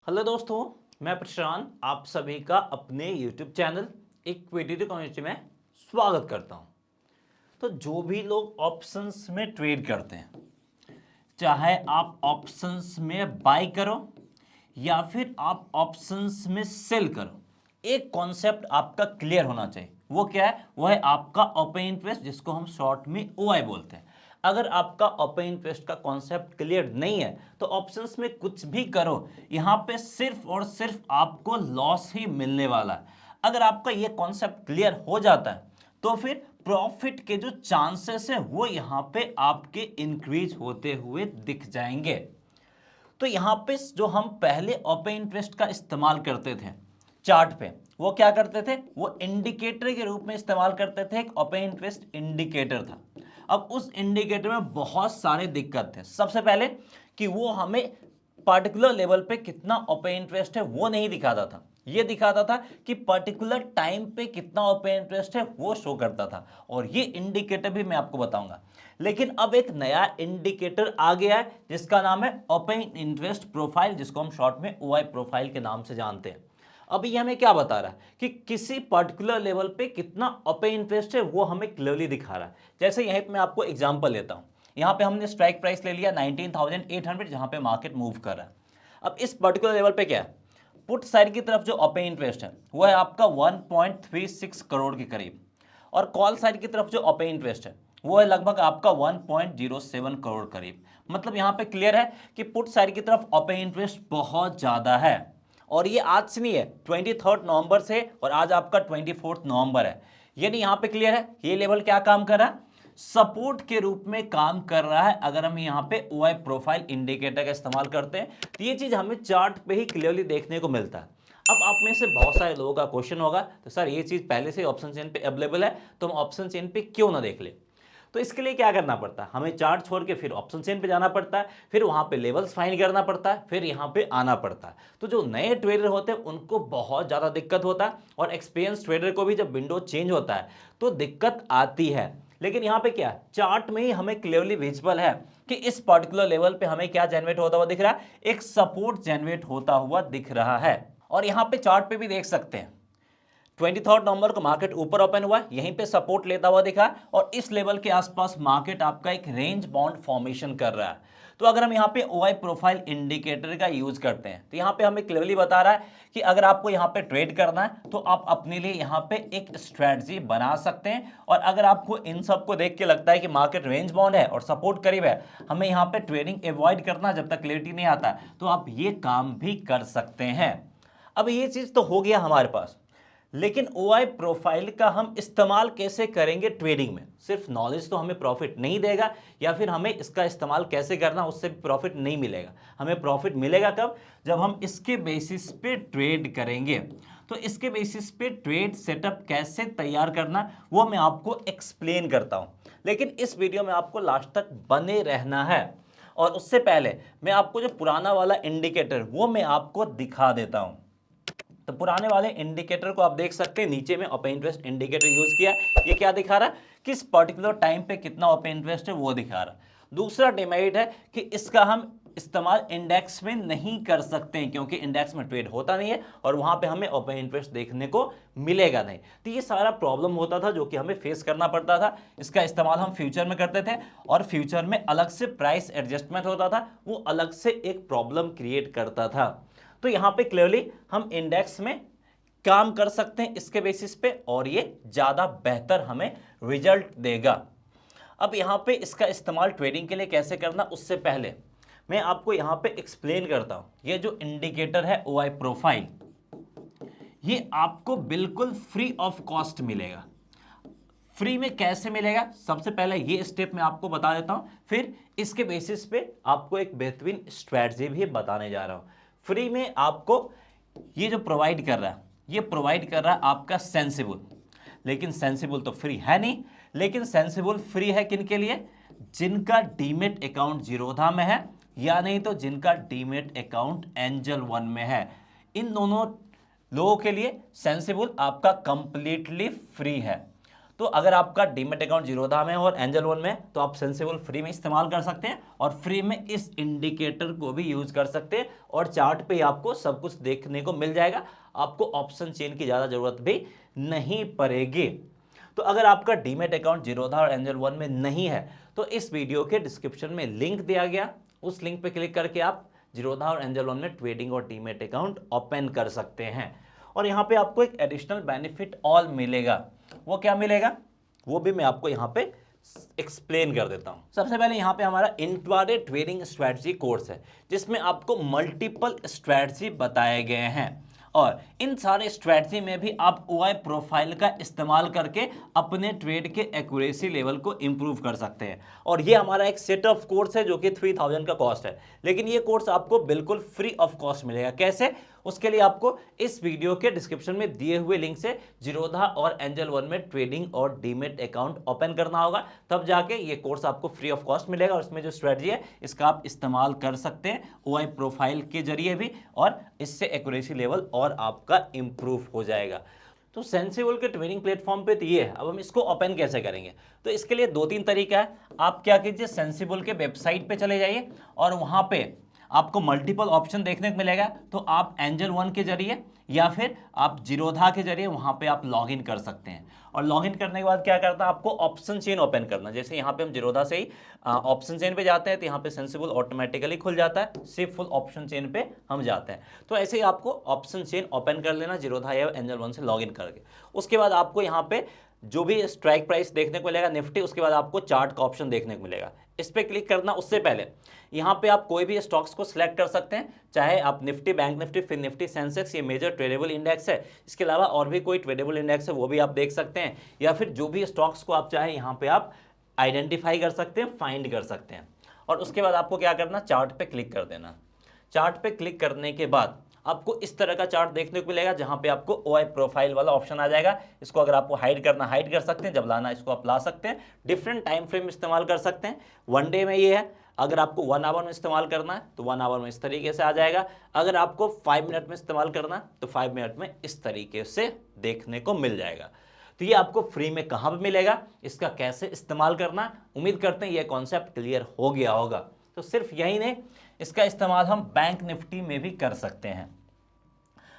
Hello दोस्तों, मैं प्रशांत आप सभी का अपने YouTube चैनल इक्विटी कम्युनिटी में स्वागत करता हूं। तो जो भी लोग ऑप्शंस में ट्रेड करते हैं, चाहे आप ऑप्शंस में बाय करो या फिर आप ऑप्शंस में सेल करो, एक कॉन्सेप्ट आपका क्लियर होना चाहिए। वो क्या है? वो है आपका ओपन इंटरेस्ट, जिसको हम शॉर्ट में ओआई बोलते हैं। अगर आपका ओपन इंटरेस्ट का कॉन्सेप्ट क्लियर नहीं है तो ऑप्शंस में कुछ भी करो, यहां पे सिर्फ और सिर्फ आपको लॉस ही मिलने वाला है। अगर आपका ये कॉन्सेप्ट क्लियर हो जाता है तो फिर प्रॉफिट के जो चांसेस है वो यहां पे आपके इंक्रीज होते हुए दिख जाएंगे। तो यहां पे जो हम पहले ओपन इंटरेस्ट का इस्तेमाल करते थे चार्ट पे, वो क्या करते थे? वो इंडिकेटर के रूप में इस्तेमाल करते थे। एक ओपन इंटरेस्ट इंडिकेटर था। अब उस इंडिकेटर में बहुत सारे दिक्कत थे। सबसे पहले कि वो हमें पर्टिकुलर लेवल पे कितना ओपन इंटरेस्ट है वो नहीं दिखाता था। ये दिखाता था कि पर्टिकुलर टाइम पे कितना ओपन इंटरेस्ट है वो शो करता था। और ये इंडिकेटर भी मैं आपको बताऊंगा। लेकिन अब एक नया इंडिकेटर आ गया है जिसका नाम है ओपन इंटरेस्ट प्रोफाइल, जिसको हम शॉर्ट में ओआई प्रोफाइल के नाम से जानते हैं। अब ये हमें क्या बता रहा है कि किसी पर्टिकुलर लेवल पे कितना ओपन इंटरेस्ट है वो हमें क्लियरली दिखा रहा है। जैसे यहीं पे मैं आपको एग्जांपल लेता हूं। यहाँ पे हमने स्ट्राइक प्राइस ले लिया 19,800, जहां पे मार्केट मूव कर रहा है। अब इस पर्टिकुलर लेवल पे क्या है? पुट साइड की तरफ जो ओपन इंटरेस्ट है वो है आपका 1.36 करोड़ के करीब, और कॉल साइड की तरफ जो ओपन इंटरेस्ट है वो है लगभग आपका 1.07 करोड़ करीब। मतलब यहाँ पे क्लियर है कि पुट साइड की तरफ ओपन इंटरेस्ट बहुत ज्यादा है। और ये आज से नहीं है, 23 नवंबर से, और आज आपका 24 नवंबर है। यानी यहाँ पे क्लियर है ये लेवल क्या काम कर रहा है? सपोर्ट के रूप में काम कर रहा है। अगर हम यहाँ पे ओआई प्रोफाइल इंडिकेटर का इस्तेमाल करते हैं तो ये चीज हमें चार्ट पे ही क्लियरली देखने को मिलता है। अब आप में से बहुत सारे लोगों का क्वेश्चन होगा, तो सर ये चीज पहले से ऑप्शन चेन पे अवेलेबल है तो हम ऑप्शन चेन पे क्यों ना देख ले? तो इसके लिए क्या करना पड़ता है? हमें चार्ट छोड़ के फिर ऑप्शन चेन पे जाना पड़ता है, फिर वहां पे लेवल्स फाइंड करना पड़ता है, फिर यहाँ पे आना पड़ता है। तो जो नए ट्रेडर होते हैं उनको बहुत ज्यादा दिक्कत होता है, और एक्सपीरियंस ट्रेडर को भी जब विंडो चेंज होता है तो दिक्कत आती है। लेकिन यहाँ पे क्या चार्ट में ही हमें क्लियरली विजिबल है कि इस पर्टिकुलर लेवल पे हमें क्या जनरेट होता हुआ दिख रहा है? एक सपोर्ट जनरेट होता हुआ दिख रहा है। और यहाँ पे चार्ट पे भी देख सकते हैं 23 नवंबर को मार्केट ऊपर ओपन हुआ, यहीं पे सपोर्ट लेता हुआ दिखा, और इस लेवल के आसपास मार्केट आपका एक रेंज बाउंड फॉर्मेशन कर रहा है। तो अगर हम यहाँ पे ओआई प्रोफाइल इंडिकेटर का यूज करते हैं तो यहाँ पे हमें क्लियरली बता रहा है कि अगर आपको यहाँ पे ट्रेड करना है तो आप अपने लिए यहाँ पे एक स्ट्रेटजी बना सकते हैं। और अगर आपको इन सब को देख के लगता है कि मार्केट रेंज बाउंड है और सपोर्ट करीब है, हमें यहाँ पे ट्रेडिंग अवॉइड करना जब तक क्लियरिटी नहीं आता, तो आप ये काम भी कर सकते हैं। अब ये चीज तो हो गया हमारे पास, लेकिन ओआई प्रोफाइल का हम इस्तेमाल कैसे करेंगे ट्रेडिंग में? सिर्फ नॉलेज तो हमें प्रॉफिट नहीं देगा, या फिर हमें इसका इस्तेमाल कैसे करना उससे भी प्रॉफिट नहीं मिलेगा। हमें प्रॉफिट मिलेगा कब? जब हम इसके बेसिस पे ट्रेड करेंगे। तो इसके बेसिस पे ट्रेड सेटअप कैसे तैयार करना वो मैं आपको एक्सप्लेन करता हूं, लेकिन इस वीडियो में आपको लास्ट तक बने रहना है। और उससे पहले मैं आपको जो पुराना वाला इंडिकेटर वो मैं आपको दिखा देता हूं। तो पुराने वाले इंडिकेटर को आप देख सकते हैं, नीचे में ओपन इंटरेस्ट इंडिकेटर यूज किया है। ये क्या दिखा रहा है? किस पर्टिकुलर टाइम पे कितना ओपन इंटरेस्ट है वो दिखा रहा है। दूसरा डिमेरिट है कि इसका हम इस्तेमाल इंडेक्स में नहीं कर सकते हैं, क्योंकि इंडेक्स में ट्रेड होता नहीं है और वहां पे हमें ओपन इंटरेस्ट देखने को मिलेगा नहीं। तो ये सारा प्रॉब्लम होता था जो कि हमें फेस करना पड़ता था। इसका इस्तेमाल हम फ्यूचर में करते थे, और फ्यूचर में अलग से प्राइस एडजस्टमेंट होता था, वो अलग से एक प्रॉब्लम क्रिएट करता था। तो यहां पे क्लियरली हम इंडेक्स में काम कर सकते हैं इसके बेसिस पे, और ये ज्यादा बेहतर हमें रिजल्ट देगा। अब यहां पे इसका इस्तेमाल ट्रेडिंग के लिए कैसे करना, उससे पहले मैं आपको यहां पे एक्सप्लेन करता हूं। ये जो इंडिकेटर है ओआई प्रोफाइल, ये आपको बिल्कुल फ्री ऑफ कॉस्ट मिलेगा। फ्री में कैसे मिलेगा? सबसे पहले ये स्टेप मैं आपको बता देता हूं, फिर इसके बेसिस पे आपको एक बेहतरीन स्ट्रैटेजी भी बताने जा रहा हूं। फ्री में आपको ये जो प्रोवाइड कर रहा है, ये प्रोवाइड कर रहा है आपका सेंसिबल। लेकिन सेंसिबल तो फ्री है नहीं, लेकिन सेंसिबल फ्री है किन के लिए? जिनका डीमेट अकाउंट जीरोधा में है, या नहीं तो जिनका डीमेट अकाउंट एंजल वन में है। इन दोनों लोगों के लिए सेंसिबल आपका कंप्लीटली फ्री है। तो अगर आपका डीमेट अकाउंट जीरोधा में और एंजल वन में तो आप सेंसिबल फ्री में इस्तेमाल कर सकते हैं और फ्री में इस इंडिकेटर को भी यूज कर सकते हैं और चार्ट पे आपको सब कुछ देखने को मिल जाएगा, आपको ऑप्शन चेन की ज़्यादा जरूरत भी नहीं पड़ेगी। तो अगर आपका डीमेट अकाउंट जीरोधा और एंजल वन में नहीं है तो इस वीडियो के डिस्क्रिप्शन में लिंक दिया गया, उस लिंक पे क्लिक करके आप जीरोधा और एंजल वन में ट्रेडिंग और डीमेट अकाउंट ओपन कर सकते हैं। और यहाँ पे आपको एक एडिशनल बेनिफिट ऑल मिलेगा, वो क्या मिलेगा वो भी मैं आपको यहाँ पे एक्सप्लेन कर देता हूँ। सबसे पहले यहाँ पे हमारा इंट्राडे ट्रेडिंग स्ट्रेटजी कोर्स है जिसमें आपको मल्टीपल स्ट्रेटजी बताए गए हैं और इन सारे स्ट्रेटजी में भी आप ओआई प्रोफाइल का इस्तेमाल करके अपने ट्रेड के एक्यूरेसी लेवल को इंप्रूव कर सकते हैं। और ये हमारा एक सेट ऑफ कोर्स है जो कि 3000 का कॉस्ट है, लेकिन ये कोर्स आपको बिल्कुल फ्री ऑफ कॉस्ट मिलेगा। कैसे? उसके लिए आपको इस वीडियो के डिस्क्रिप्शन में दिए हुए लिंक से जीरोधा और एंजल वन में ट्रेडिंग और डीमेट अकाउंट ओपन करना होगा, तब जाके ये कोर्स आपको फ्री ऑफ कॉस्ट मिलेगा और इसमें जो स्ट्रेटजी है इसका आप इस्तेमाल कर सकते हैं ओआई प्रोफाइल के जरिए भी और इससे एक्यूरेसी लेवल और आपका इंप्रूव हो जाएगा। तो सेंसिबल के ट्रेडिंग प्लेटफॉर्म पे तो ये है। अब हम इसको ओपन कैसे करेंगे? तो इसके लिए दो तीन तरीका है। आप क्या कीजिए, सेंसिबल के वेबसाइट पे चले जाइए और वहां पे आपको मल्टीपल ऑप्शन देखने को मिलेगा, तो आप एंजल वन के जरिए या फिर आप जीरोधा के जरिए वहां पे आप लॉगिन कर सकते हैं। और लॉगिन करने के बाद क्या करना है, आपको ऑप्शन चेन ओपन करना। जैसे यहाँ पे हम जीरोधा से ही ऑप्शन चेन पे जाते हैं तो यहाँ पे सेंसिबल ऑटोमेटिकली खुल जाता है, सिर्फ फुल ऑप्शन चेन पे हम जाते हैं। तो ऐसे ही आपको ऑप्शन चेन ओपन कर लेना जीरोधा या एंजल वन से लॉगिन करके। उसके बाद आपको यहाँ पे जो भी स्ट्राइक प्राइस देखने को मिलेगा निफ्टी, उसके बाद आपको चार्ट का ऑप्शन देखने को मिलेगा, इस पर क्लिक करना। उससे पहले यहाँ पे आप कोई भी स्टॉक्स को सिलेक्ट कर सकते हैं, चाहे आप निफ्टी, बैंक निफ्टी, फिर निफ्टी, सेंसेक्स, ये मेजर ट्रेडेबल इंडेक्स है। इसके अलावा और भी कोई ट्रेडेबल इंडेक्स है वो भी आप देख सकते हैं, या फिर जो भी स्टॉक्स को आप चाहे यहाँ पे आप आइडेंटिफाई कर सकते हैं, फाइंड कर सकते हैं। और उसके बाद आपको क्या करना, चार्ट पे क्लिक कर देना। चार्ट पे क्लिक करने के बाद आपको इस तरह का चार्ट देखने को मिलेगा जहां पे आपको ओआई प्रोफाइल वाला ऑप्शन आ जाएगा। इसको अगर आपको हाइड करना हाइड कर सकते हैं, जब लाना इसको आप ला सकते हैं। डिफरेंट टाइम फ्रेम इस्तेमाल कर सकते हैं। वन डे में ये है, अगर आपको 1 आवर में इस्तेमाल करना है तो 1 आवर में इस तरीके से आ जाएगा। अगर आपको 5 मिनट में इस्तेमाल करना है तो 5 मिनट में इस तरीके से देखने को मिल जाएगा। तो ये आपको फ्री में कहाँ पर मिलेगा, इसका कैसे इस्तेमाल करना, उम्मीद करते हैं ये कॉन्सेप्ट क्लियर हो गया होगा। तो सिर्फ यही नहीं, इसका इस्तेमाल हम बैंक निफ्टी में भी कर सकते हैं।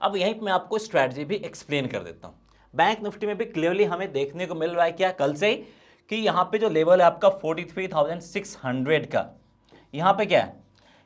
अब यहीं मैं आपको स्ट्रैटेजी भी एक्सप्लेन कर देता हूं। बैंक निफ्टी में भी क्लियरली हमें देखने को मिल रहा है क्या, कल से ही, कि यहाँ पे जो लेवल है आपका 43,600 का, यहाँ पे क्या है,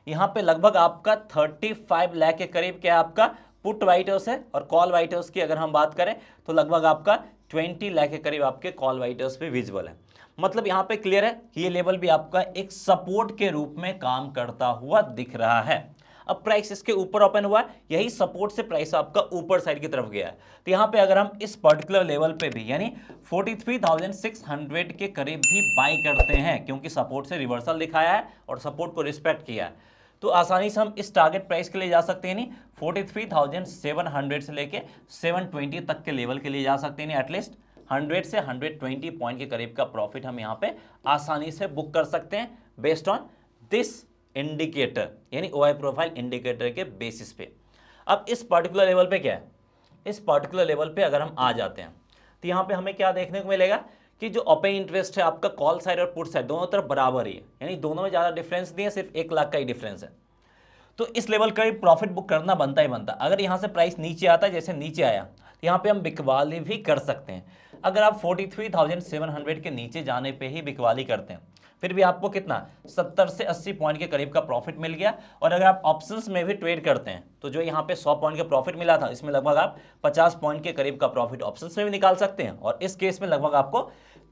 यहाँ पे लगभग आपका 35 लाख के करीब क्या है आपका पुट वाइट हाउस है, और कॉल वाइट हाउस की अगर हम बात करें तो लगभग आपका 20 लाख के करीब आपके कॉल वाइट हाउस पे विजिबल है। मतलब यहाँ पे क्लियर है कि ये लेवल भी आपका एक सपोर्ट के रूप में काम करता हुआ दिख रहा है। अब प्राइस इसके ऊपर ओपन हुआ है, यही सपोर्ट से प्राइस आपका ऊपर साइड की तरफ गया है। तो यहाँ पे अगर हम इस पर्टिकुलर लेवल पे भी यानी 43,600 के करीब भी बाई करते हैं, क्योंकि सपोर्ट से रिवर्सल दिखाया है और सपोर्ट को रिस्पेक्ट किया है, तो आसानी से हम इस टारगेट प्राइस के लिए जा सकते हैं। नहीं 43,700 से लेके 720 तक के लेवल के लिए जा सकते हैं। एटलीस्ट 100 से 120 पॉइंट के करीब का प्रॉफिट हम यहाँ पे आसानी से बुक कर सकते हैं बेस्ड ऑन दिस इंडिकेटर, यानी ओआई प्रोफाइल इंडिकेटर के बेसिस पे। अब इस पर्टिकुलर लेवल पे क्या है, इस पर्टिकुलर लेवल पे अगर हम आ जाते हैं तो यहाँ पे हमें क्या देखने को मिलेगा कि जो ओपन इंटरेस्ट है आपका कॉल साइड और पुट साइड दोनों तरफ बराबर ही है, यानी दोनों में ज़्यादा डिफरेंस नहीं है, सिर्फ 1 लाख का ही डिफरेंस है। तो इस लेवल का भी प्रॉफिट बुक करना बनता ही बनता। अगर यहाँ से प्राइस नीचे आता है, जैसे नीचे आया, तो यहाँ पे हम बिकवाली भी कर सकते हैं। अगर आप 43,700 के नीचे जाने पे ही बिकवाली करते हैं, फिर भी आपको कितना 70 से 80 पॉइंट के करीब का प्रॉफिट मिल गया। और अगर आप ऑप्शंस में भी ट्रेड करते हैं तो जो यहाँ पे 100 पॉइंट का प्रॉफिट मिला था, इसमें लगभग आप 50 पॉइंट के करीब का प्रॉफिट ऑप्शंस में भी निकाल सकते हैं। और इस केस में लगभग आपको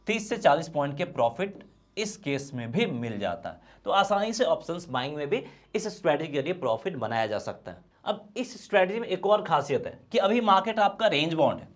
30 से 40 पॉइंट के प्रॉफिट इस केस में भी मिल जाता है। तो आसानी से ऑप्शंस बाइंग में भी इस स्ट्रैटेजी के जरिए प्रॉफिट बनाया जा सकता है। अब इस स्ट्रैटेजी में एक और खासियत है कि अभी मार्केट आपका रेंज बाउंड है,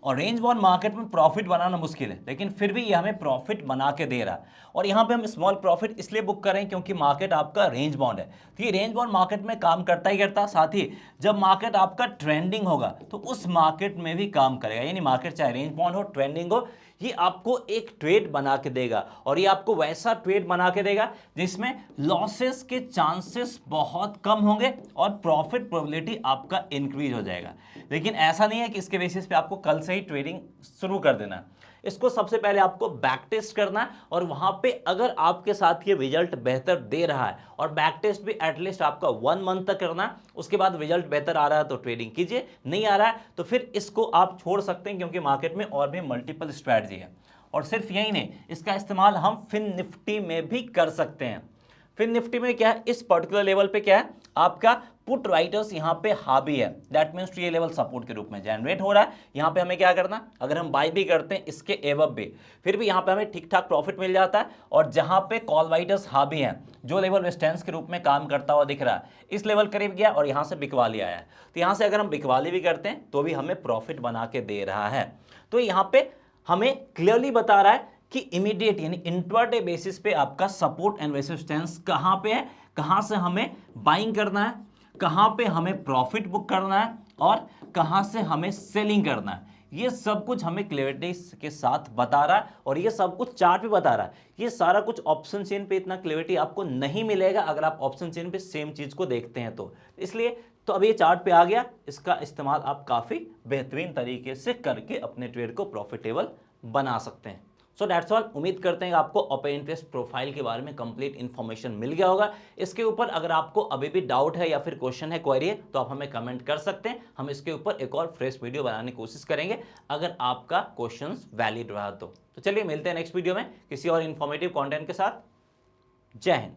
और रेंज बाउंड मार्केट में प्रॉफिट बनाना मुश्किल है, लेकिन फिर भी ये हमें प्रॉफिट बना के दे रहा है। और यहाँ पे हम स्मॉल प्रॉफिट इसलिए बुक करें क्योंकि मार्केट आपका रेंज बाउंड है। तो ये रेंज बाउंड मार्केट में काम करता ही करता, साथ ही जब मार्केट आपका ट्रेंडिंग होगा तो उस मार्केट में भी काम करेगा। यानी मार्केट चाहे रेंज बाउंड हो, ट्रेंडिंग हो, ये आपको एक ट्रेड बना के देगा। और ये आपको वैसा ट्रेड बना के देगा जिसमें लॉसेस के चांसेस बहुत कम होंगे और प्रॉफिट प्रोबेबिलिटी आपका इंक्रीज हो जाएगा। लेकिन ऐसा नहीं है कि इसके बेसिस पे आपको कल से से ही ट्रेडिंग शुरू कर देना है। इसको सबसे पहले आपको बैक टेस्ट करना है और वहां पे अगर आपके साथ ये रिजल्ट बेहतर दे रहा है, और बैक टेस्ट भी एटलीस्ट आपका 1 मंथ तक करना है, उसके बाद रिजल्ट बेहतर आ रहा है तो ट्रेडिंग कीजिए, नहीं आ रहा है तो फिर इसको आप छोड़ सकते हैं, क्योंकि मार्केट में और भी मल्टीपल स्ट्रैटेजी है। और सिर्फ यही नहीं, इसका इस्तेमाल हम फिन निफ्टी में भी कर सकते हैं। फिन निफ्टी में क्या है, इस पर्टिकुलर लेवल पे क्या है, आपका पुट राइटर्स यहाँ पे हावी है, दैट मीन्स ये लेवल सपोर्ट के रूप में जनरेट हो रहा है। यहाँ पे हमें क्या करना, अगर हम बाय भी करते हैं इसके एवब भी, फिर भी यहाँ पे हमें ठीक ठाक प्रॉफिट मिल जाता है। और जहाँ पे कॉल राइटर्स हावी हैं, जो लेवल रेजिस्टेंस के रूप में काम करता हुआ दिख रहा है, इस लेवल करीब गया और यहाँ से बिकवाली आया है, तो यहाँ से अगर हम बिकवाली भी करते हैं तो भी हमें प्रॉफिट बना के दे रहा है। तो यहाँ पे हमें क्लियरली बता रहा है कि इमीडिएट यानी इंट्राडे बेसिस पे आपका सपोर्ट एंड रेजिस्टेंस कहां पे है, कहां से हमें बाइंग करना है, कहां पे हमें प्रॉफिट बुक करना है और कहां से हमें सेलिंग करना है। ये सब कुछ हमें क्लैरिटी के साथ बता रहा है और ये सब कुछ चार्ट पे बता रहा है। ये सारा कुछ ऑप्शन चेन पे इतना क्लैरिटी आपको नहीं मिलेगा अगर आप ऑप्शन चेन पे सेम चीज को देखते हैं तो। इसलिए तो अब ये चार्ट पे आ गया, इसका इस्तेमाल आप काफी बेहतरीन तरीके से करके अपने ट्रेड को प्रॉफिटेबल बना सकते हैं। So that's all. उम्मीद करते हैं आपको ओपन इंटरेस्ट प्रोफाइल के बारे में कंप्लीट इन्फॉर्मेशन मिल गया होगा। इसके ऊपर अगर आपको अभी भी डाउट है या फिर क्वेश्चन है, क्वेरी है, तो आप हमें कमेंट कर सकते हैं। हम इसके ऊपर एक और फ्रेश वीडियो बनाने की कोशिश करेंगे अगर आपका क्वेश्चन वैलिड रहा तो चलिए मिलते हैं नेक्स्ट वीडियो में किसी और इन्फॉर्मेटिव कंटेंट के साथ। जय हिंद।